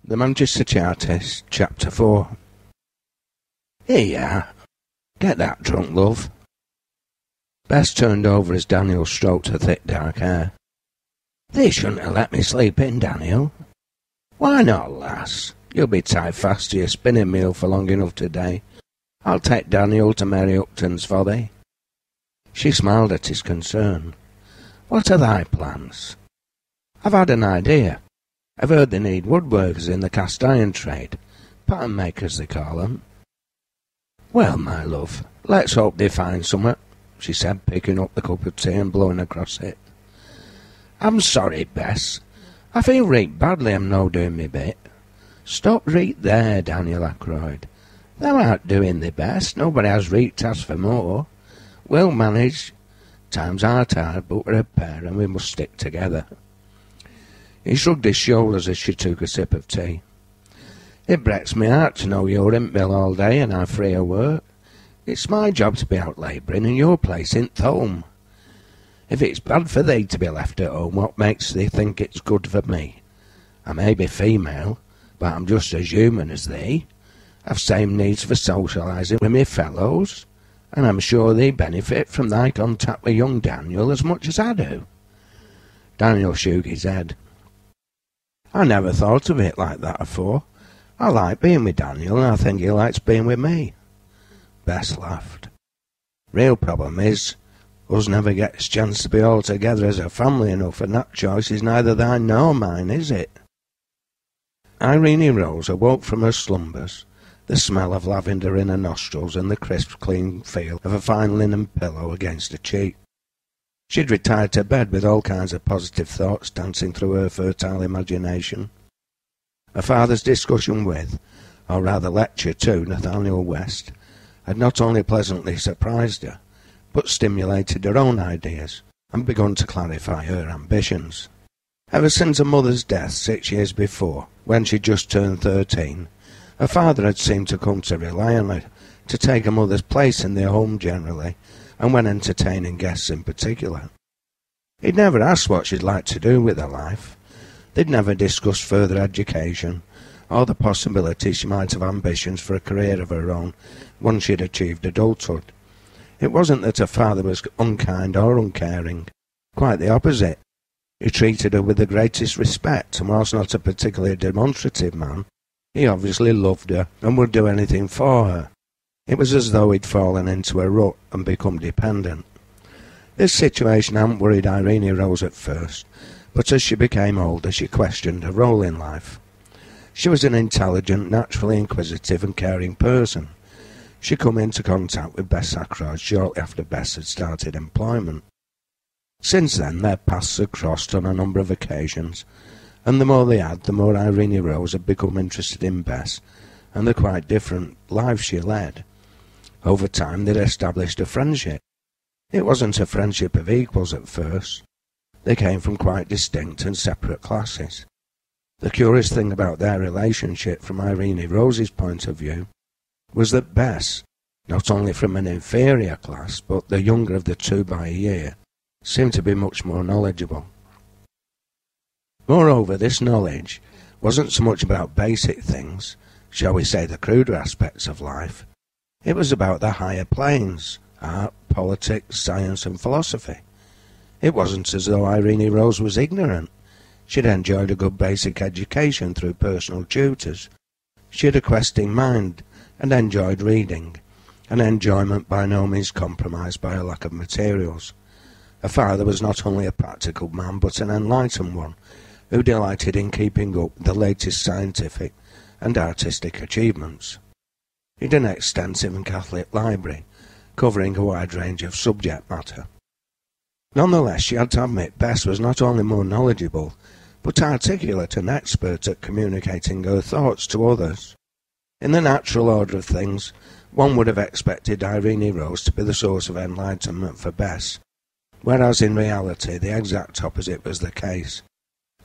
The Manchester Chartist, Chapter 4. Here you are. Get that drunk, love. Bess turned over as Daniel stroked her thick dark hair. They shouldn't have let me sleep in, Daniel. Why not, lass? You'll be tied fast to your spinning wheel for long enough today. I'll take Daniel to Mary Upton's for thee. She smiled at his concern. What are thy plans? I've had an idea. I've heard they need woodworkers in the cast iron trade. Pattern makers, they call them. Well, my love, let's hope they find something, she said, picking up the cup of tea and blowing across it. I'm sorry, Bess. I feel reet badly I'm no doing me bit. Stop reet there, Daniel Ackroyd. Thou art doing thy best. Nobody has reet to ask for more. We'll manage. Times are hard, but we're a pair and we must stick together. He shrugged his shoulders as she took a sip of tea. It breaks me heart to know you're in mill all day and I'm free of work. It's my job to be out labouring and your place in't home. If it's bad for thee to be left at home, what makes thee think it's good for me? I may be female, but I'm just as human as thee. I've same needs for socialising with me fellows, and I'm sure thee benefit from thy contact with young Daniel as much as I do. Daniel shook his head. I never thought of it like that afore. I like being with Daniel, and I think he likes being with me. Bess laughed. Real problem is, us never gets a chance to be all together as a family enough, and that choice is neither thine nor mine, is it? Irene Rose awoke from her slumbers, the smell of lavender in her nostrils and the crisp, clean feel of a fine linen pillow against her cheek. She'd retired to bed with all kinds of positive thoughts dancing through her fertile imagination. Her father's discussion with, or rather lecture to, Nathaniel West had not only pleasantly surprised her, but stimulated her own ideas and begun to clarify her ambitions. Ever since her mother's death 6 years before, when she just turned 13, her father had seemed to come to rely on her to take her mother's place in their home generally, and when entertaining guests in particular. He'd never asked what she'd like to do with her life. They'd never discussed further education, or the possibility she might have ambitions for a career of her own once she'd achieved adulthood. It wasn't that her father was unkind or uncaring. Quite the opposite. He treated her with the greatest respect, and whilst not a particularly demonstrative man, he obviously loved her and would do anything for her. It was as though he'd fallen into a rut and become dependent. This situation hadn't worried Irene Rose at first, but as she became older she questioned her role in life. She was an intelligent, naturally inquisitive and caring person. She'd come into contact with Bess Ackroyd shortly after Bess had started employment. Since then their paths had crossed on a number of occasions, and the more they had, the more Irene Rose had become interested in Bess and the quite different life she led. Over time they'd established a friendship. It wasn't a friendship of equals at first. They came from quite distinct and separate classes. The curious thing about their relationship from Irene Rose's point of view was that Bess, not only from an inferior class, but the younger of the two by a year, seemed to be much more knowledgeable. Moreover, this knowledge wasn't so much about basic things, shall we say the cruder aspects of life. It was about the higher planes, art, politics, science and philosophy. It wasn't as though Irene Rose was ignorant. She'd enjoyed a good basic education through personal tutors. She had a questing mind and enjoyed reading, an enjoyment by no means compromised by a lack of materials. Her father was not only a practical man but an enlightened one, who delighted in keeping up the latest scientific and artistic achievements. He had an extensive and catholic library, covering a wide range of subject matter. Nonetheless, she had to admit Bess was not only more knowledgeable, but articulate and expert at communicating her thoughts to others. In the natural order of things, one would have expected Irene Rose to be the source of enlightenment for Bess, whereas in reality the exact opposite was the case.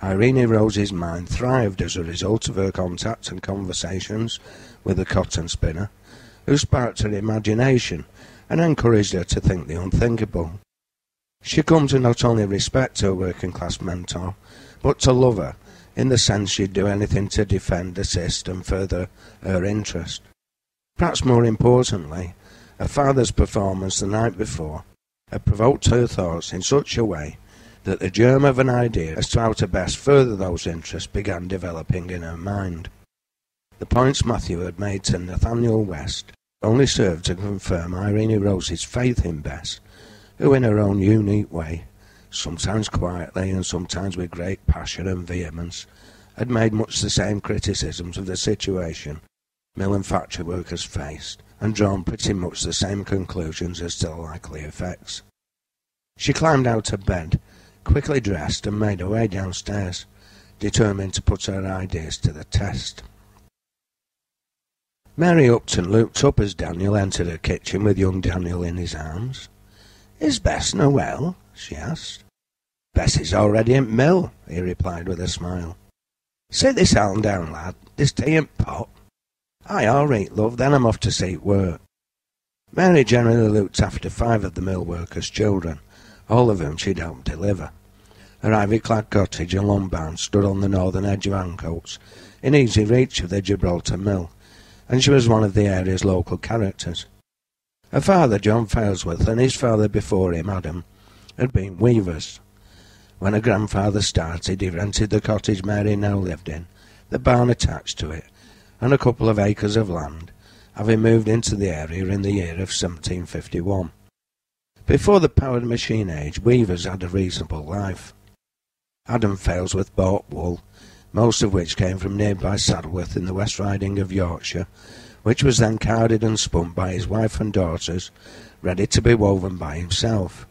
Irene Rose's mind thrived as a result of her contact and conversations with the cotton spinner, who sparked her imagination and encouraged her to think the unthinkable. She come to not only respect her working-class mentor, but to love her, in the sense she'd do anything to defend, assist and further her interest. Perhaps more importantly, her father's performance the night before had provoked her thoughts in such a way that the germ of an idea as to how to best further those interests began developing in her mind. The points Matthew had made to Nathaniel West only served to confirm Irene Rose's faith in Bess, who in her own unique way, sometimes quietly and sometimes with great passion and vehemence, had made much the same criticisms of the situation mill and factory workers faced, and drawn pretty much the same conclusions as to the likely effects. She climbed out of bed, quickly dressed and made her way downstairs, determined to put her ideas to the test. Mary Upton looked up as Daniel entered her kitchen with young Daniel in his arms. "Is Bess no well?" she asked. "Bess is already in mill," he replied with a smile. "Sit this helm down, lad. This tea and pot." "Aye, all right, love, then I'm off to see work." Mary generally looked after 5 of the mill workers' children, all of whom she'd helped deliver. Her ivy-clad cottage and long barn stood on the northern edge of Ancoats, in easy reach of the Gibraltar mill, and she was one of the area's local characters. Her father, John Failsworth, and his father before him, Adam, had been weavers. When her grandfather started, he rented the cottage Mary now lived in, the barn attached to it, and a couple of acres of land, having moved into the area in the year of 1751. Before the powered machine age, weavers had a reasonable life. Adam Failsworth bought wool, most of which came from nearby Saddleworth in the West Riding of Yorkshire, which was then carded and spun by his wife and daughters, ready to be woven by himself.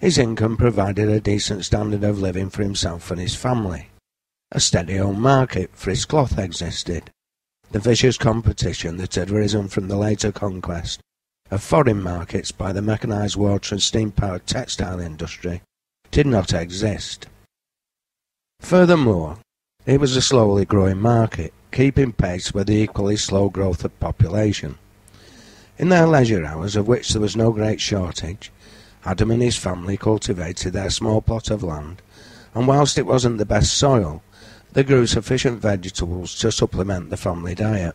His income provided a decent standard of living for himself and his family. A steady home market for his cloth existed. The vicious competition that had risen from the later conquest of foreign markets by the mechanised water and steam-powered textile industry did not exist. Furthermore, it was a slowly growing market, keeping pace with the equally slow growth of population. In their leisure hours, of which there was no great shortage, Adam and his family cultivated their small plot of land, and whilst it wasn't the best soil, they grew sufficient vegetables to supplement the family diet.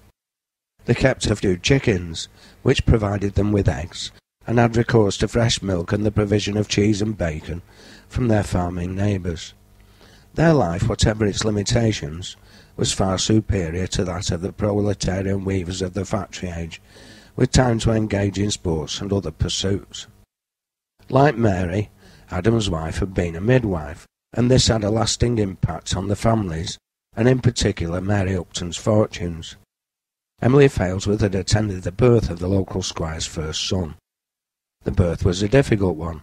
They kept a few chickens, which provided them with eggs, and had recourse to fresh milk and the provision of cheese and bacon from their farming neighbours. Their life, whatever its limitations, was far superior to that of the proletarian weavers of the factory age, with time to engage in sports and other pursuits. Like Mary, Adam's wife had been a midwife, and this had a lasting impact on the families, and in particular Mary Upton's fortunes. Emily Failsworth had attended the birth of the local squire's first son. The birth was a difficult one.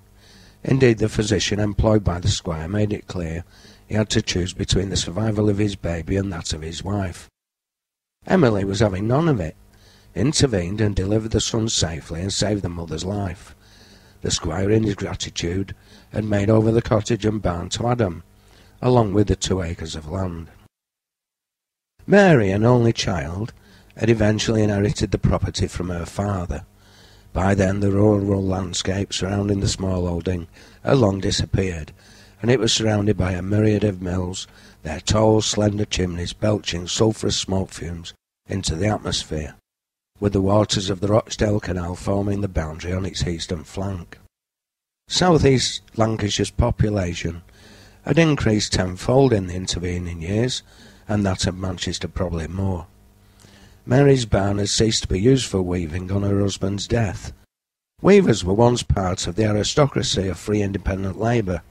Indeed, the physician employed by the squire made it clear he had to choose between the survival of his baby and that of his wife. Emily was having none of it, intervened and delivered the son safely and saved the mother's life. The squire, in his gratitude, had made over the cottage and barn to Adam, along with the 2 acres of land. Mary, an only child, had eventually inherited the property from her father. By then the rural landscape surrounding the small holding had long disappeared, and it was surrounded by a myriad of mills, their tall, slender chimneys belching sulphurous smoke fumes into the atmosphere, with the waters of the Rochdale Canal forming the boundary on its eastern flank. South-east Lancashire's population had increased tenfold in the intervening years, and that of Manchester probably more. Mary's barn had ceased to be used for weaving on her husband's death. Weavers were once part of the aristocracy of free independent labour.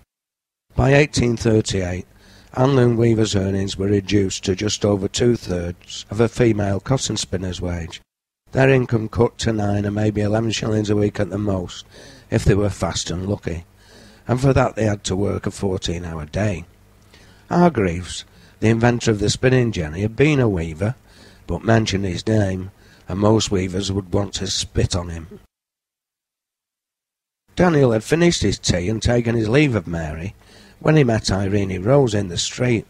By 1838, handloom weavers' earnings were reduced to just over 2/3 of a female cotton spinner's wage, their income cut to 9 or maybe 11 shillings a week at the most, if they were fast and lucky, and for that they had to work a 14-hour day. Hargreaves, the inventor of the spinning jenny, had been a weaver, but mention his name, and most weavers would want to spit on him. Daniel had finished his tea and taken his leave of Mary when he met Irene Rose in the street.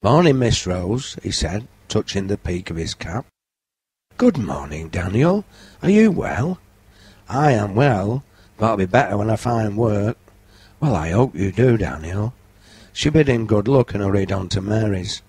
"Morning, Miss Rose," he said, touching the peak of his cap. "Good morning, Daniel. Are you well?" "I am well, but I'll be better when I find work." "Well, I hope you do, Daniel." She bid him good luck and hurried on to Mary's.